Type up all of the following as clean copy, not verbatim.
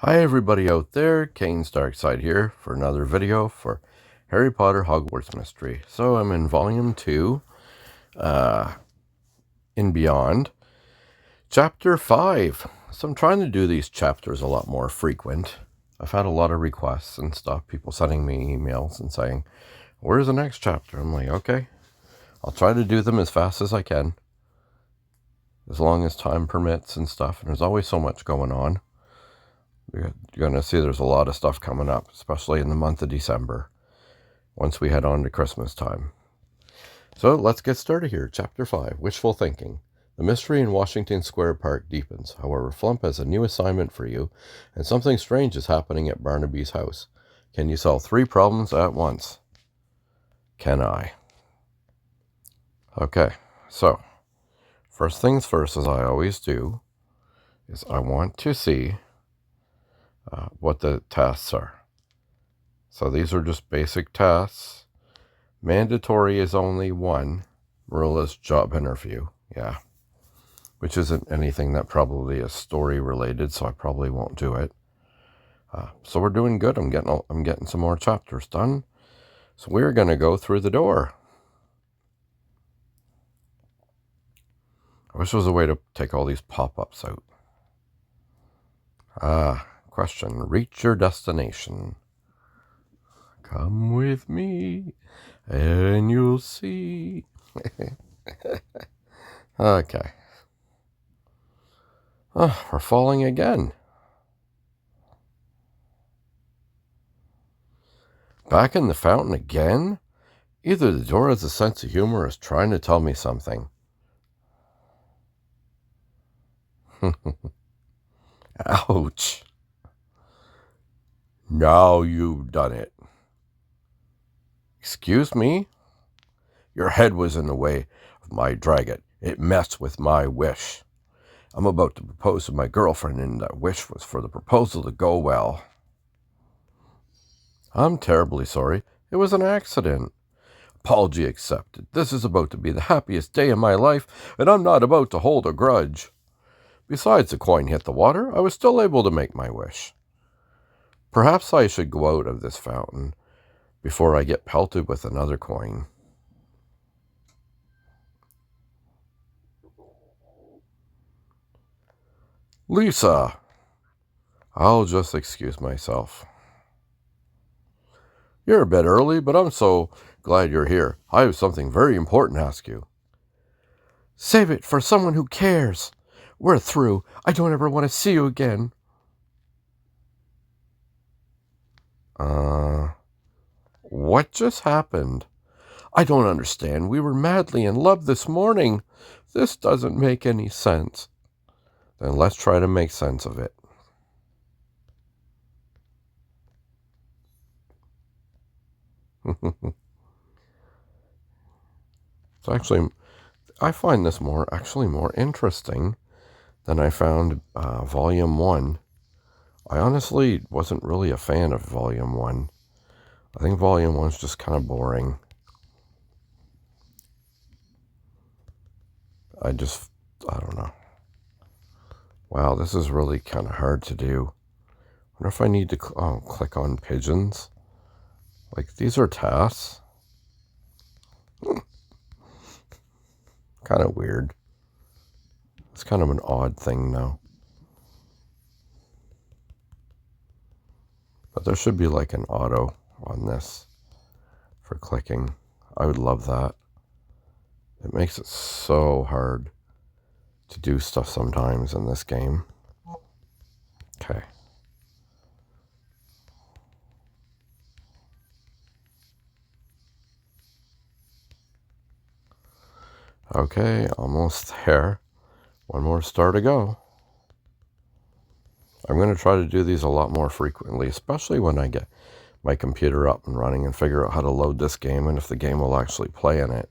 Hi everybody out there, Kane's Dark Side here for another video for Harry Potter Hogwarts Mystery. So I'm in Volume 2, in Beyond, Chapter 5. So I'm trying to do these chapters a lot more frequent. I've had a lot of requests and stuff, people sending me emails and saying, where's the next chapter? I'm like, okay, I'll try to do them as fast as I can, as long as time permits and stuff, and there's always so much going on. You're going to see there's a lot of stuff coming up, especially in the month of December, once we head on to Christmas time. So let's get started here. Chapter 5, Wishful Thinking. The mystery in Washington Square Park deepens. However, Flump has a new assignment for you, and something strange is happening at Barnaby's house. Can you solve 3 problems at once? Can I? Okay, so first things first, as I always do, is I want to see what the tasks are. So these are just basic tasks. Mandatory is only 1. Marilla's job interview. Yeah. Which isn't anything that probably is story related, so I probably won't do it. So we're doing good. I'm getting some more chapters done. So we're going to go through the door. I wish there was a way to take all these pop-ups out. Question. Reach your destination. Come with me and you'll see. Okay. Oh, we're falling again. Back in the fountain again? Either the door has a sense of humor or is trying to tell me something. Ouch. Now you've done it. Excuse me? Your head was in the way of my dragon. It messed with my wish. I'm about to propose to my girlfriend, and that wish was for the proposal to go well. I'm terribly sorry. It was an accident. Apology accepted. This is about to be the happiest day of my life, and I'm not about to hold a grudge. Besides, the coin hit the water. I was still able to make my wish. Perhaps I should go out of this fountain before I get pelted with another coin. Lisa! I'll just excuse myself. You're a bit early, but I'm so glad you're here. I have something very important to ask you. Save it for someone who cares. We're through. I don't ever want to see you again. What just happened? I don't understand. We were madly in love this morning. This doesn't make any sense. Then let's try to make sense of it. It's actually, I find this more interesting than I found Volume 1. I honestly wasn't really a fan of Volume 1. I think Volume 1's just kind of boring. I don't know. Wow, this is really kind of hard to do. I wonder if I need to click on pigeons. Like, these are tasks. Kind of weird. It's kind of an odd thing now. But there should be like an auto on this for clicking. I would love that. It makes it so hard to do stuff sometimes in this game. Okay. Okay, almost there. One more star to go. I'm going to try to do these a lot more frequently, especially when I get my computer up and running and figure out how to load this game and if the game will actually play in it.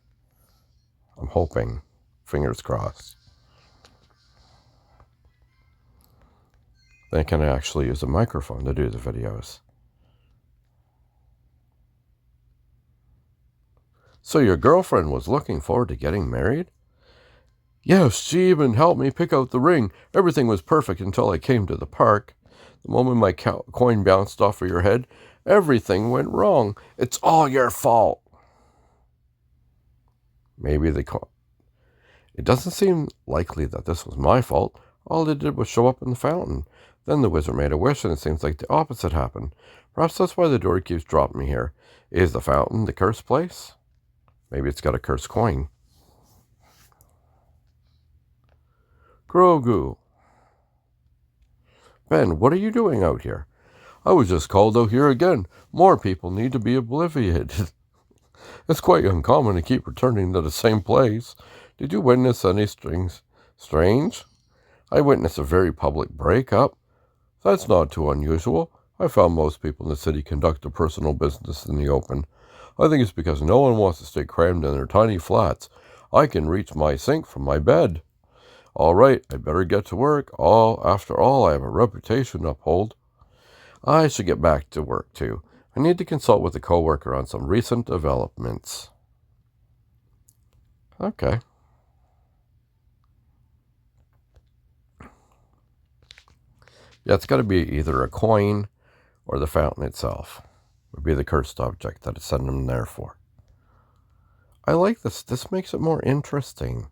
I'm hoping. Fingers crossed. Then can I actually use a microphone to do the videos? So your girlfriend was looking forward to getting married? Yes, she even helped me pick out the ring. Everything was perfect until I came to the park. The moment my coin bounced off of your head, everything went wrong. It's all your fault. Maybe the coin. It doesn't seem likely that this was my fault. All it did was show up in the fountain. Then the wizard made a wish, and it seems like the opposite happened. Perhaps that's why the door keeps dropping me here. Is the fountain the cursed place? Maybe it's got a cursed coin. Grogu. Ben, what are you doing out here? I was just called out here again. More people need to be obliviated. It's quite uncommon to keep returning to the same place. Did you witness anything strange? I witnessed a very public breakup. That's not too unusual. I found most people in the city conduct their personal business in the open. I think it's because no one wants to stay crammed in their tiny flats. I can reach my sink from my bed. All right, I'd better get to work. After all, I have a reputation to uphold. I should get back to work, too. I need to consult with a coworker on some recent developments. Okay. Yeah, it's got to be either a coin or the fountain itself. Would be the cursed object that it's sending them there for. I like this. This makes it more interesting.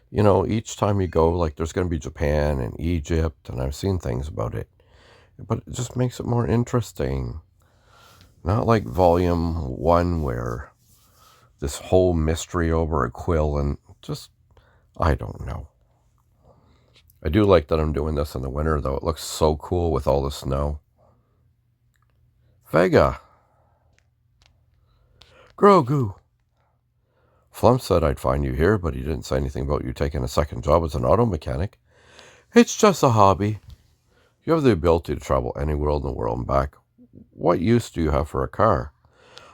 You know, each time you go, like there's going to be Japan and Egypt, and I've seen things about it. But it just makes it more interesting. Not like volume 1 where this whole mystery over a quill and just, I don't know. I do like that I'm doing this in the winter, though. It looks so cool with all the snow. Vega. Grogu. Flump said I'd find you here, but he didn't say anything about you taking a second job as an auto mechanic. It's just a hobby. You have the ability to travel anywhere in the world and back. What use do you have for a car?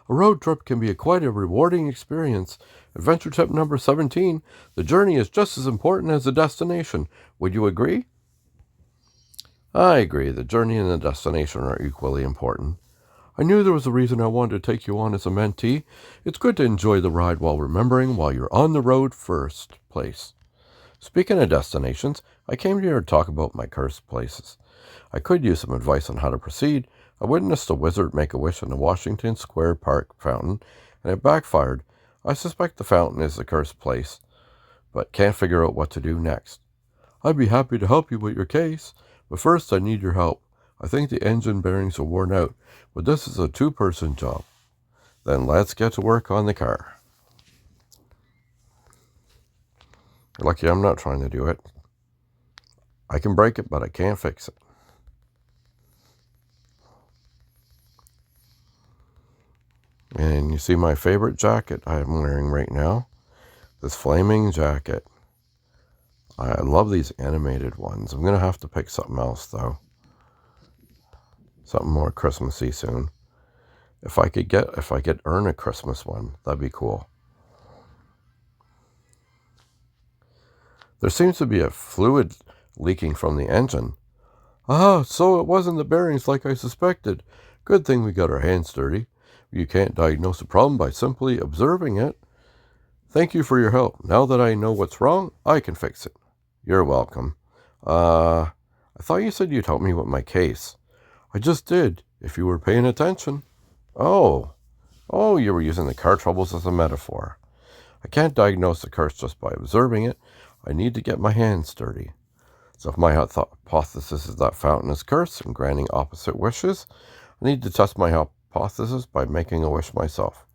A road trip can be quite a rewarding experience. Adventure tip number 17. The journey is just as important as the destination. Would you agree? I agree. The journey and the destination are equally important. I knew there was a reason I wanted to take you on as a mentee. It's good to enjoy the ride while remembering while you're on the road first place. Speaking of destinations, I came here to talk about my cursed places. I could use some advice on how to proceed. I witnessed a wizard make a wish in the Washington Square Park fountain, and it backfired. I suspect the fountain is the cursed place, but can't figure out what to do next. I'd be happy to help you with your case, but first I need your help. I think the engine bearings are worn out, but this is a 2-person job. Then let's get to work on the car. You're lucky I'm not trying to do it. I can break it, but I can't fix it. And you see my favorite jacket I'm wearing right now? This flaming jacket. I love these animated ones. I'm going to have to pick something else, though. Something more Christmassy soon. If I could earn a Christmas one, that'd be cool. There seems to be a fluid leaking from the engine. Ah, so it wasn't the bearings like I suspected. Good thing we got our hands dirty. You can't diagnose a problem by simply observing it. Thank you for your help. Now that I know what's wrong, I can fix it. You're welcome. I thought you said you'd help me with my case. I just did, if you were paying attention. Oh, you were using the car troubles as a metaphor. I can't diagnose the curse just by observing it. I need to get my hands dirty. So if my hypothesis is that fountain is cursed and granting opposite wishes, I need to test my hypothesis by making a wish myself.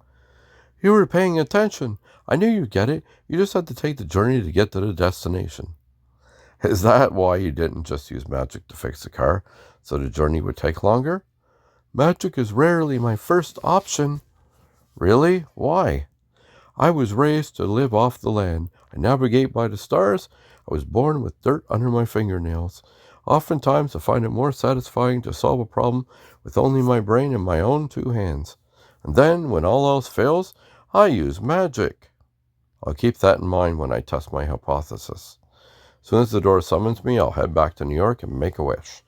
You were paying attention. I knew you'd get it. You just had to take the journey to get to the destination. Is that why you didn't just use magic to fix the car, so the journey would take longer? Magic is rarely my first option. Really? Why? I was raised to live off the land. I navigate by the stars. I was born with dirt under my fingernails. Oftentimes I find it more satisfying to solve a problem with only my brain and my own 2 hands. And then, when all else fails, I use magic. I'll keep that in mind when I test my hypothesis. As soon as the door summons me, I'll head back to New York and make a wish.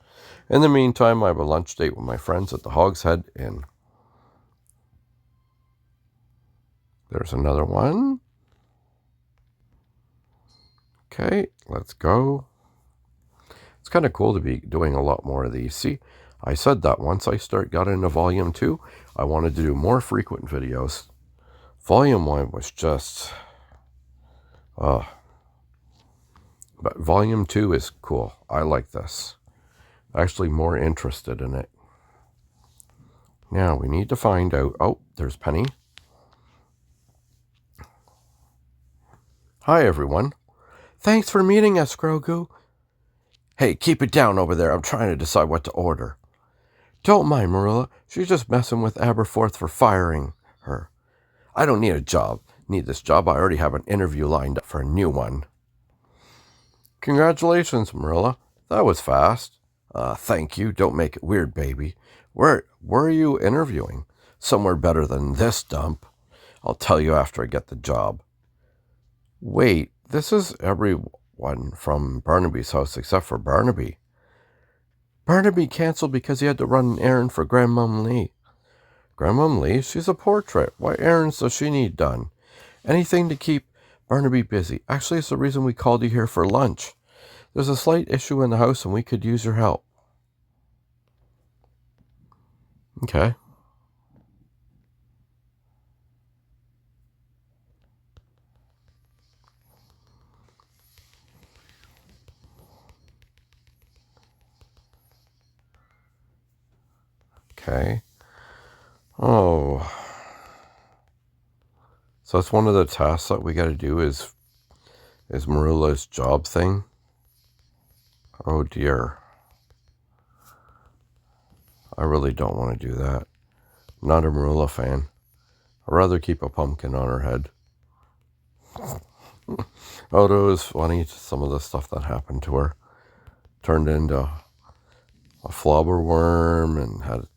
In the meantime, I have a lunch date with my friends at the Hogshead Inn. There's another one. Okay, let's go. It's kind of cool to be doing a lot more of these. See, I said that once I got into Volume 2, I wanted to do more frequent videos. Volume 1 was just... but Volume 2 is cool. I like this. Actually more interested in it. Now, we need to find out... Oh, there's Penny. Hi, everyone. Thanks for meeting us, Grogu. Hey, keep it down over there. I'm trying to decide what to order. Don't mind Marilla. She's just messing with Aberforth for firing her. I don't need this job. I already have an interview lined up for a new one. Congratulations, Marilla. That was fast. Thank you. Don't make it weird, baby. Where are you interviewing? Somewhere better than this dump. I'll tell you after I get the job. Wait, this is everyone from Barnaby's house except for Barnaby. Barnaby canceled because he had to run an errand for Grandmom Lee. Grandmom Lee? She's a portrait. What errands does she need done? Anything to keep Barnaby busy. Actually, it's the reason we called you here for lunch. There's a slight issue in the house and we could use your help. Okay. Okay. Oh. So that's one of the tasks that we got to do is Marilla's job thing. Oh dear. I really don't want to do that. Not a Marilla fan. I'd rather keep a pumpkin on her head. Oh, it was funny, some of the stuff that happened to her. Turned into a flobber worm and had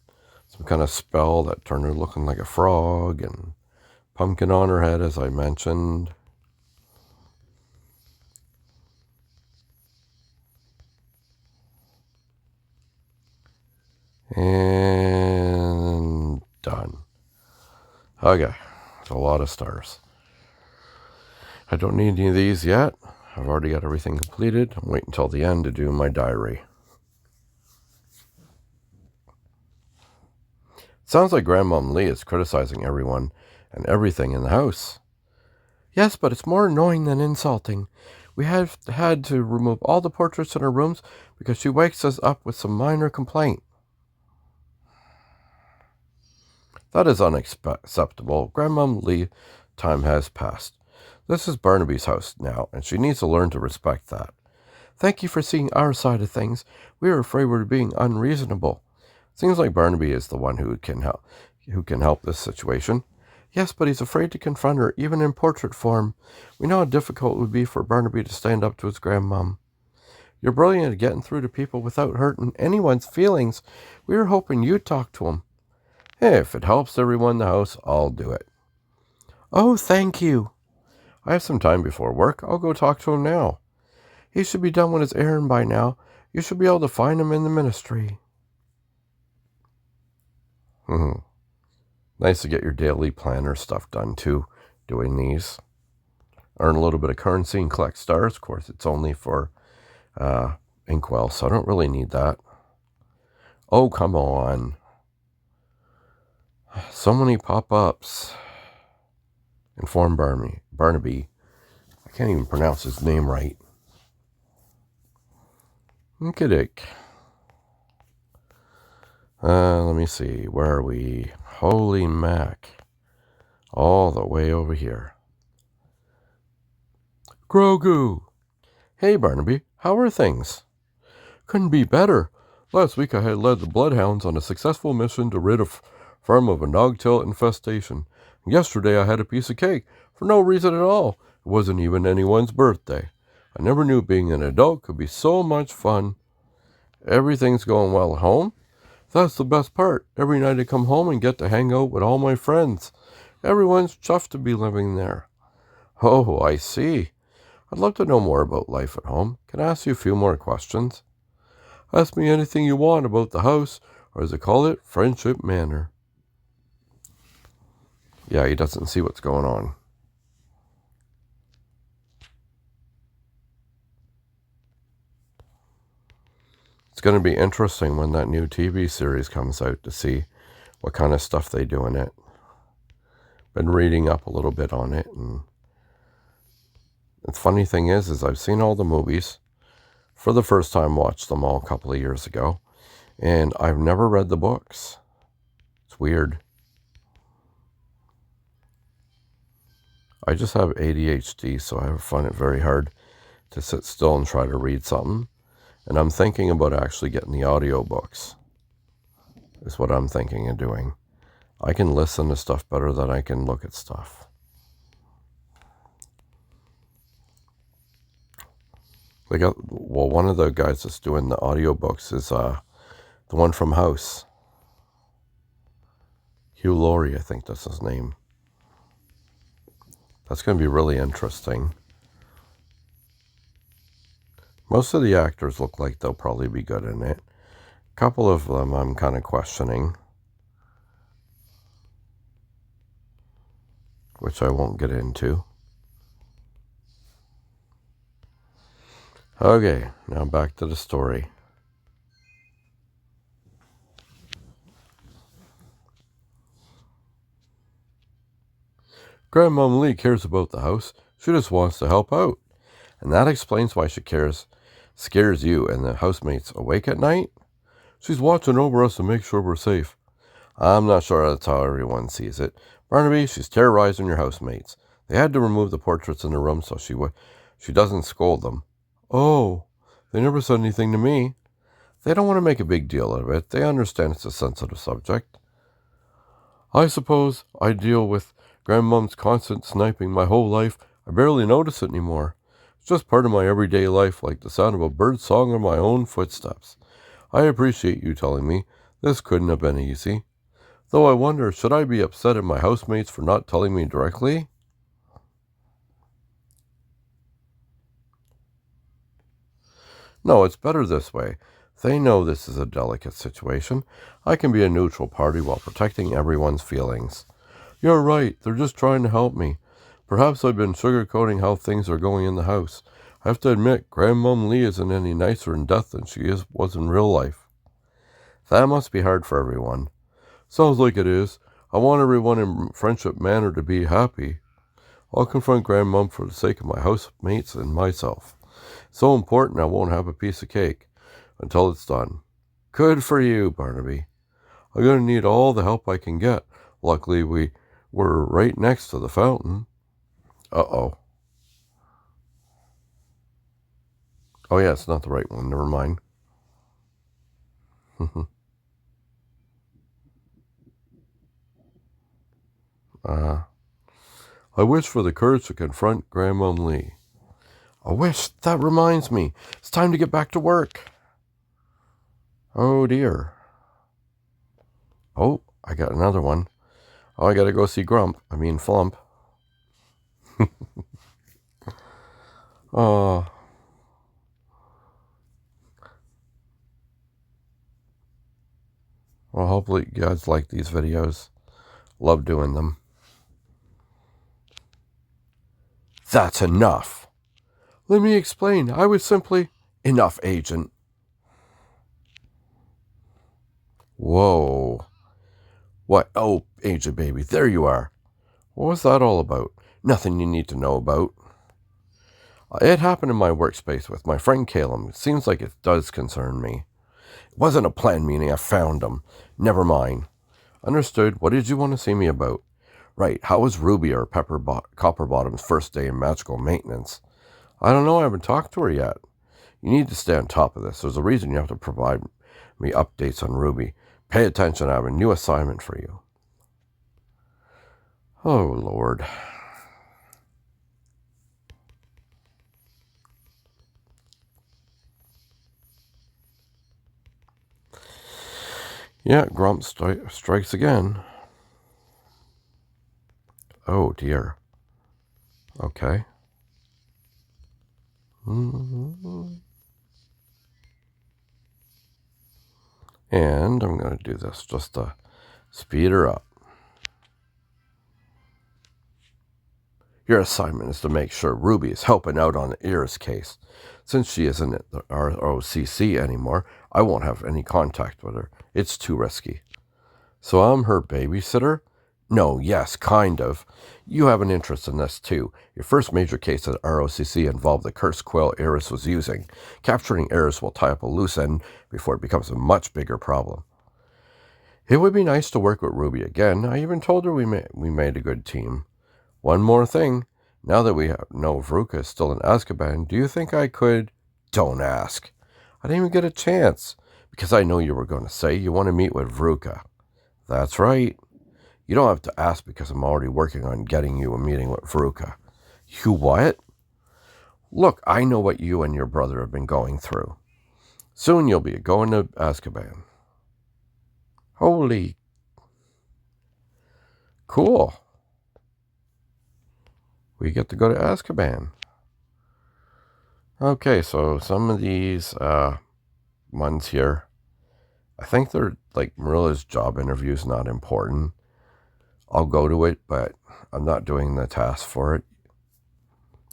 some kind of spell that turned her looking like a frog, and pumpkin on her head, as I mentioned. And done. Okay, it's a lot of stars. I don't need any of these yet. I've already got everything completed. I'm waiting until the end to do my diary. Sounds like Grandmom Lee is criticizing everyone and everything in the house. Yes, but it's more annoying than insulting. We have had to remove all the portraits in our rooms because she wakes us up with some minor complaint. That is unacceptable. Grandmom Lee, time has passed. This is Barnaby's house now, and she needs to learn to respect that. Thank you for seeing our side of things. We were afraid we were being unreasonable. Seems like Barnaby is the one who can help this situation. Yes, but he's afraid to confront her, even in portrait form. We know how difficult it would be for Barnaby to stand up to his grandmom. You're brilliant at getting through to people without hurting anyone's feelings. We were hoping you'd talk to him. Hey, if it helps everyone in the house, I'll do it. Oh, thank you. I have some time before work. I'll go talk to him now. He should be done with his errand by now. You should be able to find him in the ministry. Nice to get your daily planner stuff done too, doing these. Earn a little bit of currency and collect stars. Of course, it's only for Inkwell, so I don't really need that. Oh, come on. So many pop-ups. Inform Barnaby. I can't even pronounce his name right. Nkadick. Let me see. Where are we? Holy Mac. All the way over here. Grogu. Hey, Barnaby. How are things? Couldn't be better. Last week I had led the Bloodhounds on a successful mission to rid a farm of a Nogtail infestation. Yesterday I had a piece of cake for no reason at all. It wasn't even anyone's birthday. I never knew being an adult could be so much fun. Everything's going well at home? That's the best part. Every night I come home and get to hang out with all my friends. Everyone's chuffed to be living there. Oh, I see. I'd love to know more about life at home. Can I ask you a few more questions? Ask me anything you want about the house, or as they call it, Friendship Manor. Yeah, he doesn't see what's going on. going to be interesting when that new TV series comes out to see what kind of stuff they do in it. Been reading up a little bit on it, and the funny thing is I've seen all the movies. For the first time, watched them all a couple of years ago, and I've never read the books. It's weird. I just have ADHD, so I find it very hard to sit still and try to read something. And I'm thinking about actually getting the audiobooks, is what I'm thinking of doing. I can listen to stuff better than I can look at stuff. One of the guys that's doing the audiobooks is the one from House. Hugh Laurie, I think that's his name. That's going to be really interesting. Most of the actors look like they'll probably be good in it. A couple of them I'm kind of questioning, which I won't get into. Okay, now back to the story. Grandmom Lee cares about the house. She just wants to help out. And that explains why she scares you and the housemates awake at night. She's watching over us to make sure we're safe. I'm not sure that's how everyone sees it. Barnaby, she's terrorizing your housemates. They had to remove the portraits in the room so she doesn't scold them. Oh, they never said anything to me. They don't want to make a big deal out of it. They understand it's a sensitive subject. I suppose I deal with Grandmom's constant sniping my whole life. I barely notice it anymore. It's just part of my everyday life, like the sound of a bird's song or my own footsteps. I appreciate you telling me. This couldn't have been easy. Though I wonder, should I be upset at my housemates for not telling me directly? No, it's better this way. They know this is a delicate situation. I can be a neutral party while protecting everyone's feelings. You're right. They're just trying to help me. Perhaps I've been sugarcoating how things are going in the house. I have to admit, Grandmom Lee isn't any nicer in death than she was in real life. That must be hard for everyone. Sounds like it is. I want everyone in Friendship Manor to be happy. I'll confront Grandmom for the sake of my housemates and myself. So important I won't have a piece of cake until it's done. Good for you, Barnaby. I'm going to need all the help I can get. Luckily, we're right next to the fountain. Uh-oh. Oh, yeah, it's not the right one. Never mind. I wish for the courage to confront Grandmom Lee. I wish. That reminds me. It's time to get back to work. Oh, dear. Oh, I got another one. Oh, I got to go see Flump. Oh. Well, hopefully you guys like these videos. Love doing them. That's enough. Let me explain. I was simply... Enough, Agent. Whoa. What? Oh, Agent baby, there you are. What was that all about? Nothing you need to know about. It happened in my workspace with my friend Caleb. It seems like it does concern me. It wasn't a planned meeting. I found him. Never mind. Understood. What did you want to see me about? Right. How was Ruby or Copperbottom's first day in magical maintenance? I don't know. I haven't talked to her yet. You need to stay on top of this. There's a reason you have to provide me updates on Ruby. Pay attention. I have a new assignment for you. Oh, Lord. Yeah, Grump strikes again. Oh, dear. Okay. And I'm going to do this just to speed her up. Your assignment is to make sure Ruby is helping out on Iris' case. Since she isn't at the ROCC anymore, I won't have any contact with her. It's too risky. So I'm her babysitter? No, yes, kind of. You have an interest in this too. Your first major case at ROCC involved the cursed quill Iris was using. Capturing Iris will tie up a loose end before it becomes a much bigger problem. It would be nice to work with Ruby again. I even told her we made a good team. One more thing. Now that we know Veruca is still in Azkaban, do you think I could... Don't ask. I didn't even get a chance, because I know you were going to say you want to meet with Veruca. That's right. You don't have to ask because I'm already working on getting you a meeting with Veruca. You what? Look, I know what you and your brother have been going through. Soon you'll be going to Azkaban. Holy... Cool. We get to go to Azkaban. Okay, so some of these ones here, I think they're like Marilla's job interview is not important. I'll go to it, but I'm not doing the task for it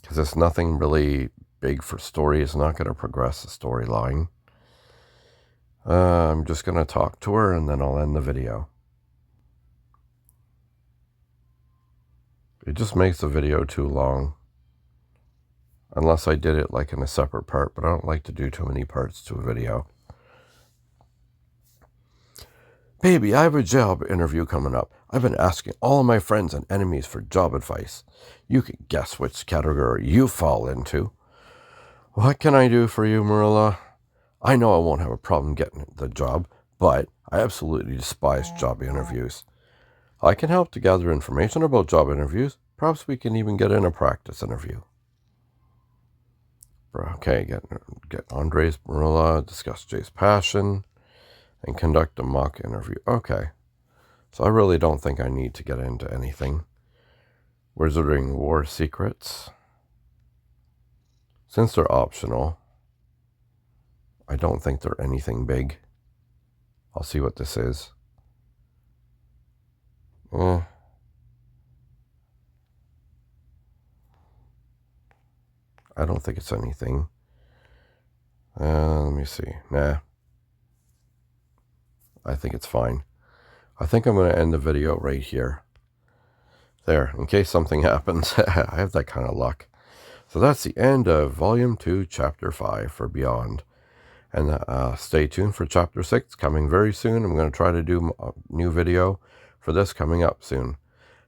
because it's nothing really big for story. It's not going to progress the storyline. I'm just going to talk to her and then I'll end the video. It just makes the video too long. Unless I did it like in a separate part, but I don't like to do too many parts to a video. Baby, I have a job interview coming up. I've been asking all of my friends and enemies for job advice. You can guess which category you fall into. What can I do for you, Marilla? I know I won't have a problem getting the job, but I absolutely despise job interviews. I can help to gather information about job interviews. Perhaps we can even get in a practice interview. Okay, get Andres, Marilla, discuss Jay's passion, and conduct a mock interview. Okay, so I really don't think I need to get into anything. Wizarding War Secrets. Since they're optional, I don't think they're anything big. I'll see what this is. I don't think it's anything. Let me see. Nah. I think it's fine. I think I'm going to end the video right here. There, in case something happens. I have that kind of luck. So that's the end of Volume 2, Chapter 5 for Beyond. And stay tuned for Chapter 6 coming very soon. I'm going to try to do a new video for this coming up soon.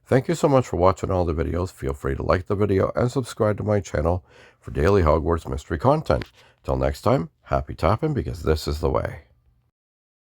Thank you so much for watching all the videos. Feel free to like the video and subscribe to my channel for daily Hogwarts mystery content. Till next time, happy tapping because this is the way.